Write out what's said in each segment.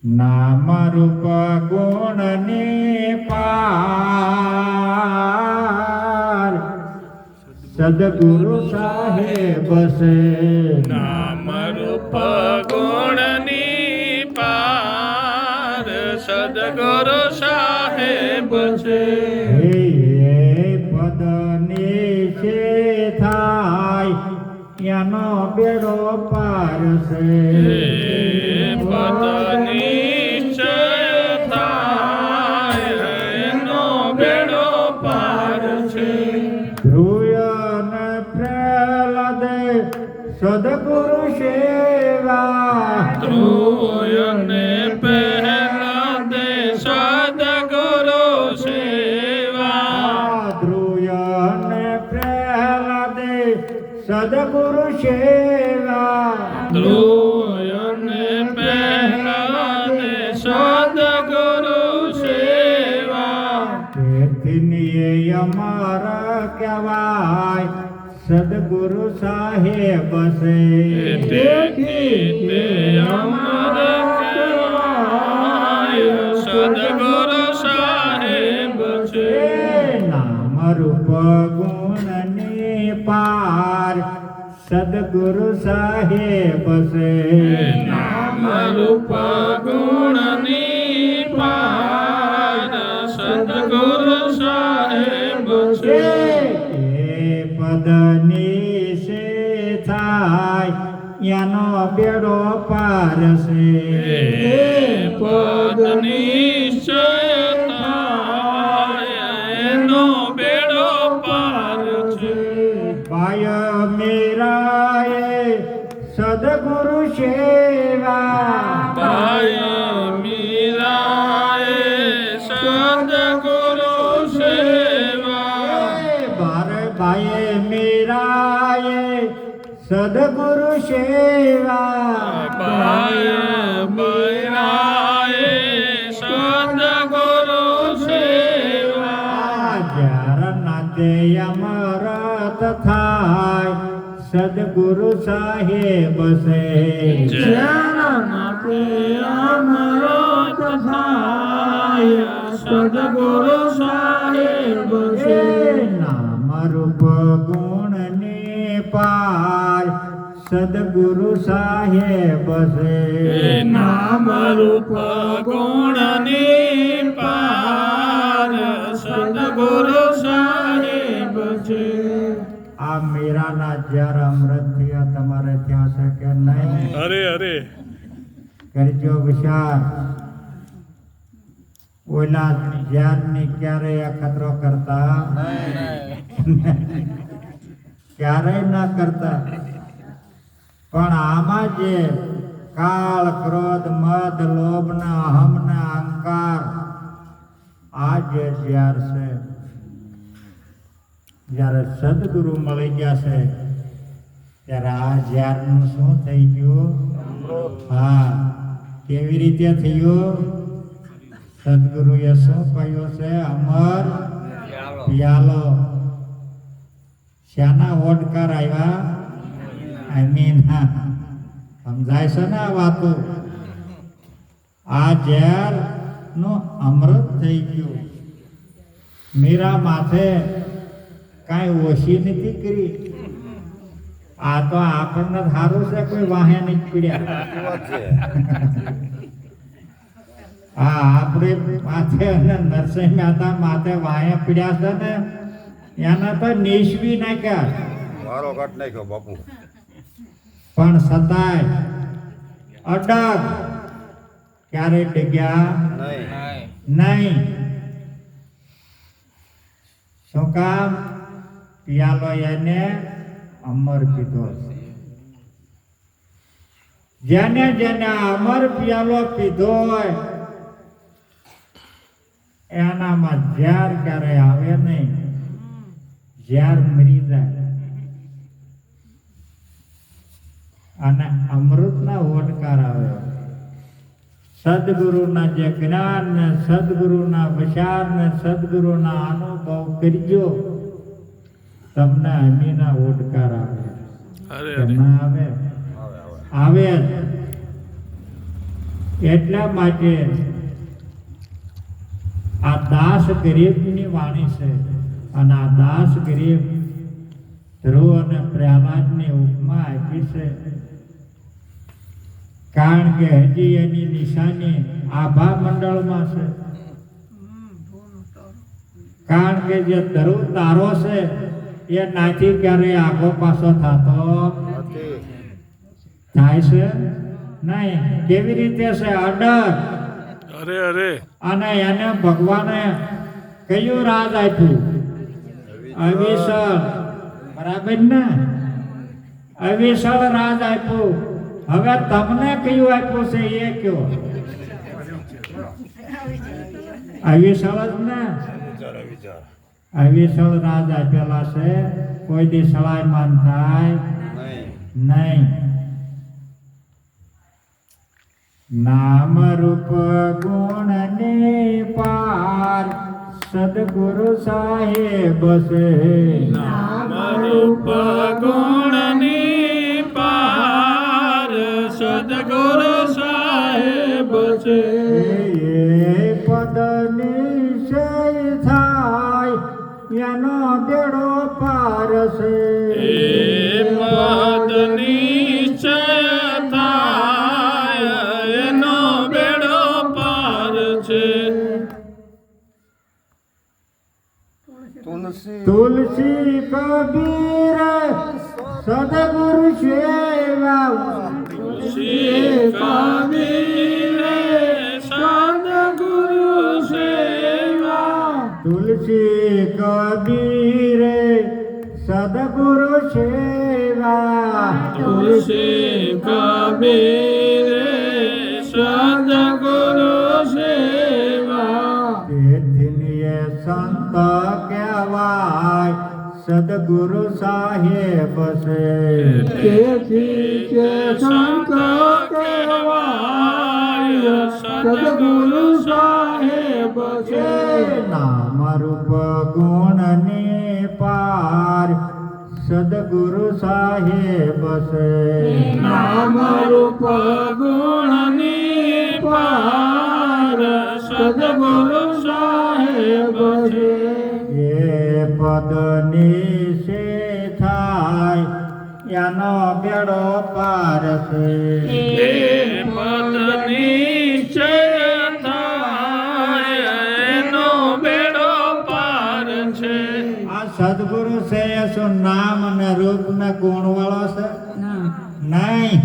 નામ રૂપ ગુણ ને પાર સદગુરુ સાહેબ છે. નામ રૂપ ગુણ ની પાર સદગુરુ સાહેબ છે. હે પદ નિશે થાય એનો બેડો પાર છે. પદ નિશ્ચય થાય એનો બેડો પાર છે. ધ્રુયન પ્રહલાદે સદગુરુ સેવા ધ્રુવને પહેલાદે સદગુરુ સેવા. ધ્રુયન પ્રહલાદે સદગુરુ સેવા ધ્રુવને પહેલાદે સદગુરુ સેવા. તેથી અમાર કહેવાય સદગુરુ સાહેબ છે. તેથી તે અમર કહેવાય સદગુરુ સાહેબ છે. નામ રૂપ ગુણ ને પાર સદગુરુ સાહેબ છે. નામ રૂપ ગુણ ની પાર સદગુરુ સાહેબ છે. પદ નિશે થાય એનો બેડો પાર છે. પદ નિશ્ચય થાય એનો બેડો પાર છે. ભાય મેરાએ સદગુરુ સેવા ભાઈ મીરાએ સદગુરુ સેવા. ભાઈ મેરાએ સદગુરુ સેવા ભાઈ મીરાએ સદગુરુ સેવા. જ્યારે નાતે અમરત થાય સદગુરુ સાહેબ છે. નાતે અમૃત થાય સદગુરુ સાહેબ છે. નામ રૂપ ગુણ ને પાર સદગુરુ સાહેબ છે. નામ રૂપ ગુણ ની પાર સદગુરુ સાહેબ છે. આ મીરાના જ્યારે અમૃત થયા તમારે ત્યાં છે કે નહીં? અરે અરે કરજો વિચાર. ઓલા જ્ઞાનની ક્યારે અખતરો કરતા ક્યારેય ના કરતા. પણ આમાં જે કાળ ક્રોધ મદ લોભ ના અહમ ના અહંકાર આ જે ઝેર છે, જ્યારે સદગુરુ મળી ગયા છે ત્યારે આ ઝેરનું શું થઈ ગયું? હા, કેવી રીતે થયું? સદગુરુએ શું કહ્યું છે? અમર પિયાલો. શાના ઓડકાર આવ્યા? અમીના. સમજાય છે ને આ વાતો? આ ઝેર નું અમૃત થઈ ગયું. મીરા માથે કાંઈ ઓછી નથી કરી. આ તો આપણને સારું છે, કોઈ વાહે નહીં પીડ્યા. હા, આપણે માથે અને નરસિંહ મહેતા માથે વાહે પીડ્યા છે ને, એને તો નિશવી નાખ્યા. મારો કાઢ નાખ્યો બાપુ. પણ છતાંય અડગ ક્યારે ડગ્યા નહીં. શું કામ? પિયાલો એને અમર પીધો છે. જેને જેને અમર પિયાલો પીધો હોય એનામાં ઝેર ક્યારે આવે નહીં. ઝેર મરી જાય અને અમૃતના ઓડકાર આવે. સદગુરુના જે જ્ઞાન ને સદગુરુના વિચાર ને સદગુરુના અનુભવ કરજો, તમને અમીના ઓડકાર આવે. અરે ના આવે? આવે જ. એટલા માટે આ દાસ ગરીબની વાણી છે અને આ દાસ ગરીબ ધ્રુવ અને પ્રહલાદની ઉપમા આપી છે કારણ કે હજી એની નિશાની આભા મંડળમાં છે કારણ કે જે ધ્રુવ તારો છે એ નાથી ક્યારેય આગો પાછો થતો નથી. થાય છે નહીં. કેવી રીતે છે? અડગ. અરે અરે અને એને ભગવાને કયું રાજ આપ્યું? અવિસળ. બરાબર ને? અવિસળ રાજ આપ્યું. હવે તમને કયું આપ્યું છે એ કયો? અવિસળ જ ને? વિચાર અવિસળ રાજ આપેલા છે. કોઈ દી સળાયમાન થાય નહીં. નહીં. નામ રૂપ ગુણ ને પાર સદગુરુ સાહેબ છે. નામ રૂપ ગુણની પાર સદગુરુ સાહેબ છે. એ પદ નિશ્ચય થાય એનો બેડો પાર છે. એ પદ નિશ્ચય થાય એનો બેડો પાર છે. તુલસી કબીર સદગુરુ સેવા. તુલસી કબીરે સદગુરુ સેવા. તુલસી કબીર સદગુરુ સેવા. તુલસી કબીરે સદગુરુ સેવા. તેથી એ સંત કહેવાય સદગુરુ સાહેબ છે. તેથી કે સંત કહેવાય સદગુરુ સાહેબ છે. નામ રૂપ ગુણ ને પાર સદગુરુ સાહેબ છે. નામ રૂપ ગુણની પાર સદગુરુ સાહેબ છે. એ પદ નિશે થાય એનો બેડો પાર છે. એ પદ નિશ્ચય થાય એનો બેડો પાર છે. આ સદગુરુ છે એ શું નામ અને રૂપ ને ગુણ વાળો છે? નહીં.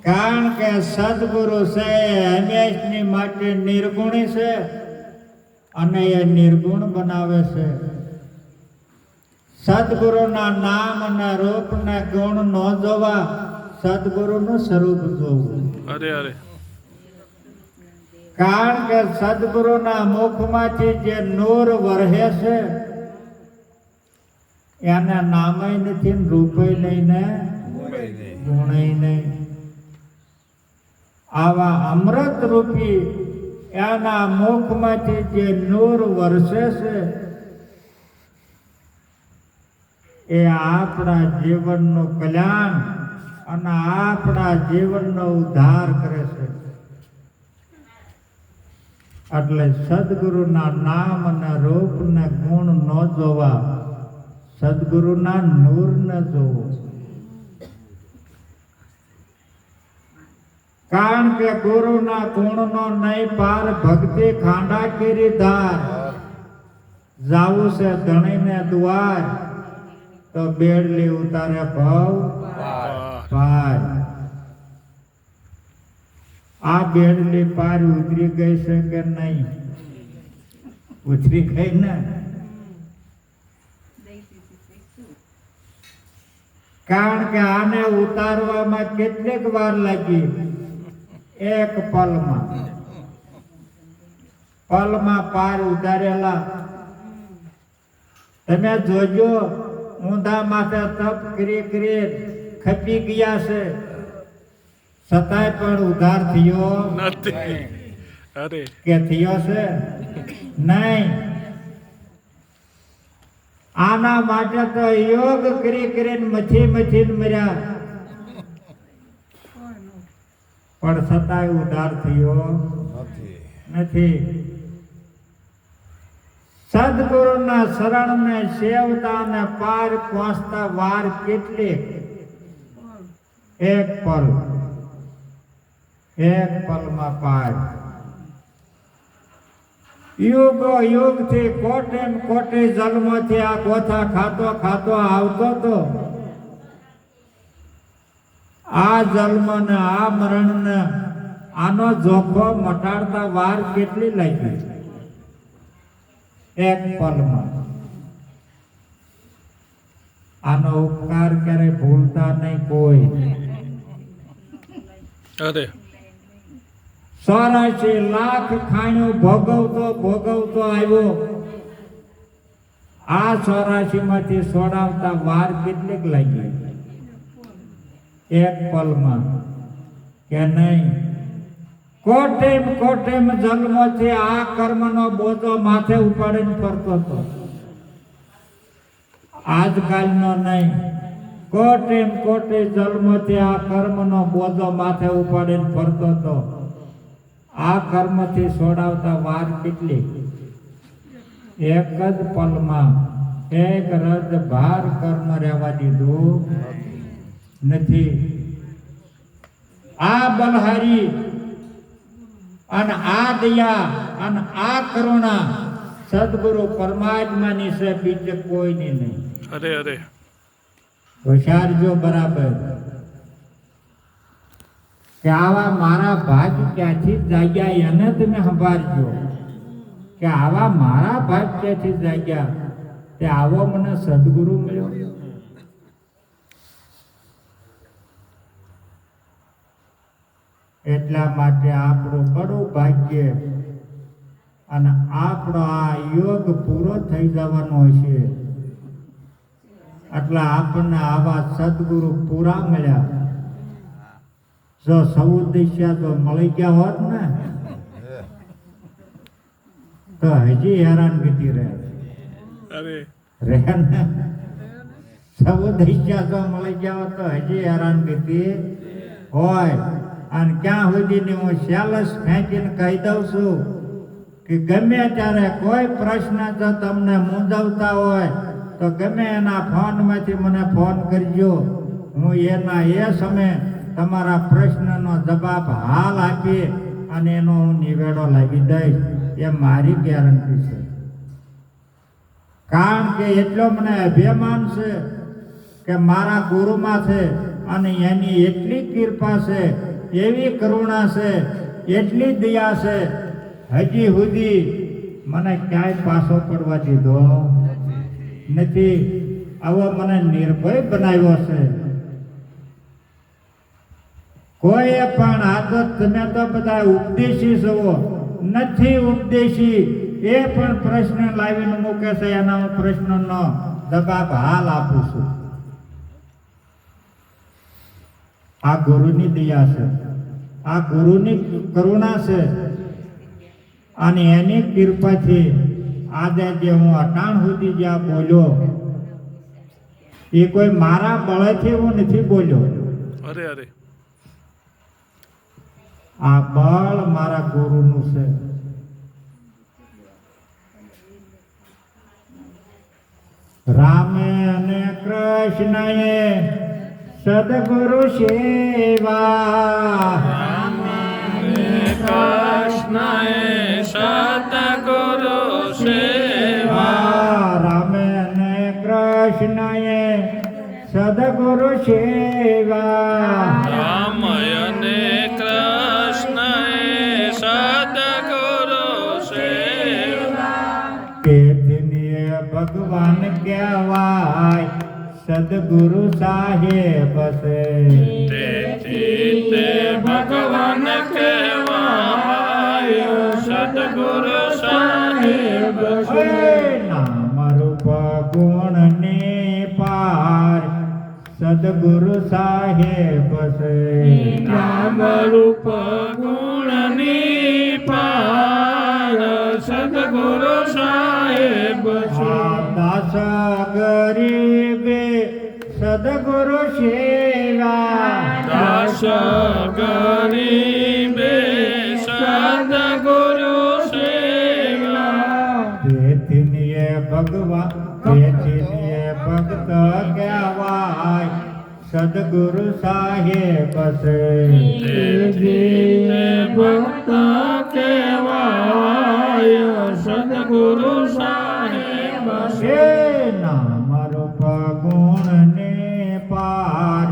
કારણ કે સદગુરુ છે એ હંમેશની માટે નિર્ગુણી છે અને એ નિર્ગુણ બનાવે છે. સદગુરુના નામ અને રૂપ ને ગુણ ન જોવા, સદગુરુનું સ્વરૂપ જોવું. અરે અરે કારણ કે સદગુરુના મુખમાંથી જે નૂર વરહે છે એને નામય નથી ને રૂપય નહીં ને ગુણય નહીં. આવા અમૃત રૂપી એના મુખમાંથી જે નૂર વરસે છે એ આપણા જીવનનું કલ્યાણ અને આપણા જીવનનો ઉદ્ધાર કરે છે. એટલે સદગુરુના નામ અને રૂપ ને ગુણ ન જોવા, સદગુરુના નૂર ને જોવો. કારણ કે ગુરુના ગુણનો નહીં પાર ભક્તિ ખાંડા કેરી ધાર. જાવું છે ધણીને દ્વાર તો બેડલી ઉતારે ભાવ પાર. આ બેડલી પાર ઉતરી ગઈ છે કે નહીં? ઉતરી ગઈ ને. કારણ કે આને ઉતારવામાં કેટલીક વાર લાગી. એક પલમાં પાર ઉતારેલા. તમે જોજો ઊંધા માથે તપ કરી ખપી ગયા છે છતાંય પણ ઉદ્ધાર થયો નથી. અરે કે થયો છે નહીં. આના માટે તો યોગ કરીને મથી મર્યા. પણ છતાંય ઉદ્ધાર થયો નથી. નથી. સદગુરુના શરણને સેવતા ને પાર પહોંચતા વાર કેટલી? એક પલમાં પાર. યુગો યુગથી કોટે ને કોટે જન્મથી આ કોથા ખાતો ખાતો આવતો તો આ જન્મ ને આ મરણ ને આનો જોખો મટાડતા વાર કેટલી લાગી? એક પલમાં. આનો ઉપકાર ક્યારે ભૂલતા નહીં કોઈ. અરે 84 લાખ ખાણ્યું ભોગવતો આવ્યો. આ 84 માંથી છોડાવતા વાર કેટલીક લાગી? એક પલમાં કે નહીં? કોટેમ જન્મથી આ કર્મનો બોજો માથે ઉપાડીને ફરતો હતો. આજકાલનો નહીં, કોટે જન્મથી આ કર્મનો બોજો માથે ઉપાડીને ફરતો હતો. આ કર્મથી છોડાવતા વાર કેટલી? એક જ પલમાં એક રજ ભાર કર્મ રહેવા દીધું નથી. આ બલહારી અને આ દયા અને આ કરુણા સદગુરુ પરમાત્માની છે, બીજે કોઈની નહીં. અરે હોશિયારજો બરાબર કે આવા મારા ભાગ ક્યાંથી જાગ્યા એને તમે સંભાળજો. કે આવા મારા ભાગ ક્યાંથી જાગ્યા, તે આવો મને સદગુરુ મળ્યો. એટલા માટે આપણું બડું ભાગ્ય અને આપણો આ યોગ પૂરો થઈ જવાનો છે. એટલે આપણને આવા સદગુરુ પૂરા મળ્યા. જો 14 તો મળી ગયા હોત ને તો હજી હેરાનગતિ રહે ને. 14 તો મળી ગયા હોત તો હજી હેરાનગતિ હોય. અને ક્યાં સુધીની હું સેલસ ફેંકીને કહી દઉં છું કે ગમે ત્યારે કોઈ પ્રશ્ન જો તમને મૂંઝવતા હોય તો ગમે એના ફોનમાંથી મને ફોન કરજો. હું એના એ સમયે તમારા પ્રશ્નનો જવાબ હાલ આપી અને એનો હું નિવેડો લાવી દઈશ. એ મારી ગેરંટી છે. કારણ કે એટલો મને અભિમાન છે કે મારા ગુરુમાં છે અને એની એટલી કૃપા છે, એવી કરુણા છે, એટલી દયા છે, હજી સુધી મને ક્યાંય પાછો પડવા દીધો નથી. આવો મને નિર્ભય બનાવ્યો છે. કોઈ પણ આદત તમે તો બધા ઉપદેશી છો, નથી ઉપદેશી એ પણ પ્રશ્ન લાવીને મૂકે છે. એના હું પ્રશ્નનો જવાબ હાલ આપું છું. આ ગુરુની દયા છે, આ ગુરુની કરુણા છે અને એની કૃપાથી આજે જે હું અટાણ સુધી જ્યાં બોલ્યો એ કોઈ મારા બળથી હું નથી બોલ્યો. અરે આ બળ મારા ગુરુનું છે. રામે અને કૃષ્ણએ સદગુરુ સેવા. કૃષ્ણએ સદગુરુ સેવા. રામે અને કૃષ્ણએ સદગુરુ સેવા. રામ અને કૃષ્ણએ સદગુરુ સેવા. તેથી ભગવાન કહેવાય સદગુરુ સાહેબ છે. તેથી તે ભગવાન કહેવાય સદગુરુ સાહેબ છે. નામ રૂપ ગુણ ને પાર સદગુરુ સાહેબ છે. નામ રૂપ ગુણ ની પાર સદગુરુ સાહેબ છે. દાસ ગરીબે સદગુરુ સેવા. દાસ ગરીબ સદગુરુ સાહેબ છે જીને ભક્ત કહેવાય સદગુરુ સાહેબ હે નામ રૂપ ગુણ ને પાર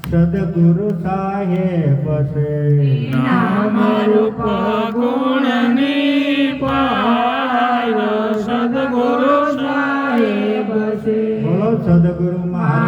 સદગુરુ સાહેબ છે નામ રૂપ ગુણની પાર સદગુરુ સાહેબ છે બોલો સદગુરુ મહારાજ